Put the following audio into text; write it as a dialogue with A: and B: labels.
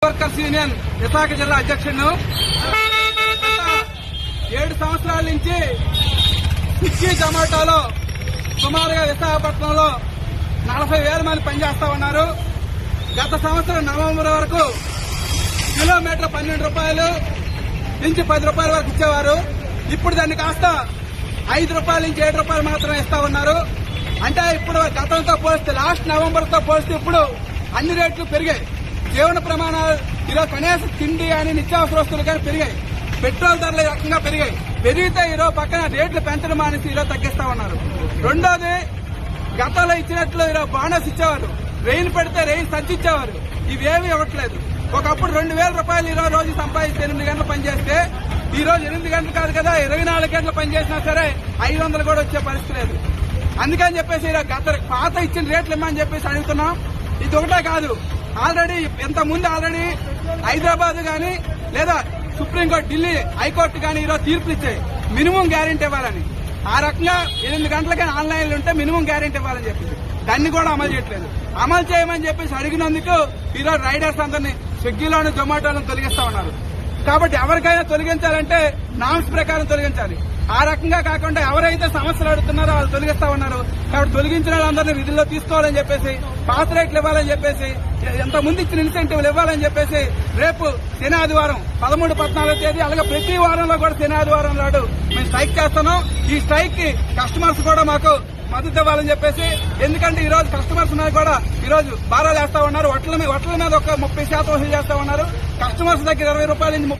A: Workers union Visakha జిల్లా అధ్యక్షుడు. 7 సంవత్సరాల నుంచి స్విగ్గీ జొమాటోలో సుమారుగా విశాఖపట్నంలో 40,000 మంది పనిచేస్తా ఉన్నారు. గత సంవత్సరం నవంబర్ వరకు కిలోమీటర్ 12 రూపాయలు నుంచి 10 రూపాయల వరకు ఇచ్చేవారు. ఇప్పుడు దాన్ని కాస్త 5 రూపాయల నుంచి 7 రూపాయలు మాత్రమే ఇస్తా ఉన్నారు. అంటే ఇప్పుడు గతంతో పోలిస్తే లాస్ట్ నవంబర్ తో పోలిస్తే ఇప్పుడు అన్ని రేట్లు పెరిగాయి. జీవన ప్రమాణాలు ఈరోజు కనీస తిండి అని నిత్యావసర వస్తువులు కానీ పెరిగాయి. పెట్రోల్ ధరలు రకంగా పెరిగాయి. పెరిగితే ఈరోజు పక్కన రేట్లు పెంచడం మానేసి ఈరోజు తగ్గిస్తా ఉన్నారు. రెండోది, గతంలో ఇచ్చినట్లు ఈరోజు బోనస్ ఇచ్చేవారు. రెయిన్ పెడితే రెయిన్ సంచి ఇచ్చేవారు. ఇవేమీ ఇవ్వట్లేదు. ఒకప్పుడు 2,000 రూపాయలు ఈరోజు రోజు సంపాదిస్తే 8 గంటలు పనిచేస్తే ఈ రోజు 8 గంటలు కాదు కదా 24 గంటలు పనిచేసినా సరే 500 కూడా వచ్చే పరిస్థితి లేదు. అందుకని చెప్పేసి గత పాత ఇచ్చిన రేట్లు ఇమ్మని చెప్పేసి అడుగుతున్నాం. ఇది ఒకటే కాదు, ఆల్రెడీ ఇంతకుముందు హైదరాబాద్ గాని లేదా సుప్రీంకోర్టు, ఢిల్లీ హైకోర్టు గాని ఈరోజు తీర్పులు ఇచ్చాయి మినిమం గ్యారెంటీ ఇవ్వాలని. ఆ రకంగా 8 గంటలకైనా ఆన్లైన్లో ఉంటే మినిమం గ్యారెంటీ ఇవ్వాలని చెప్పేసి దాన్ని కూడా అమలు చేయట్లేదు. అమలు చేయమని చెప్పేసి అడిగినందుకు ఈరోజు రైడర్స్ అందరినీ స్విగ్గీలోని జొమాటోలను తొలగిస్తా ఉన్నారు. కాబట్టి ఎవరికైనా తొలగించాలంటే నామ్స్ ప్రకారం తొలగించాలి. ఆ రకంగా కాకుండా ఎవరైతే సమస్యలు అడుగుతున్నారో వాళ్ళు తొలగిస్తా ఉన్నారు. కాబట్టి తొలగించిన వాళ్ళందరినీ విధుల్లో తీసుకోవాలని చెప్పేసి, పాత రేట్లు ఇవ్వాలని చెప్పేసి, ఎంతమంది ఇచ్చిన ఇన్సెంటివ్లు ఇవ్వాలని చెప్పేసి రేపు శని ఆదివారం 13, 14 తేదీ అలాగే ప్రతి వారంలో కూడా శని ఆదివారం నాడు మేము స్ట్రైక్ చేస్తున్నాం. ఈ స్ట్రైక్ కి కస్టమర్స్ కూడా మాకు మద్దతు ఇవ్వాలని చెప్పేసి, ఎందుకంటే ఈ రోజు కస్టమర్స్ మీద కూడా ఈ రోజు భారాలు వేస్తా ఉన్నారు. వడ్ల మీద ఒక 30% వసూలు చేస్తా ఉన్నారు. కస్టమర్స్ దగ్గర 20 రూపాయల నుంచి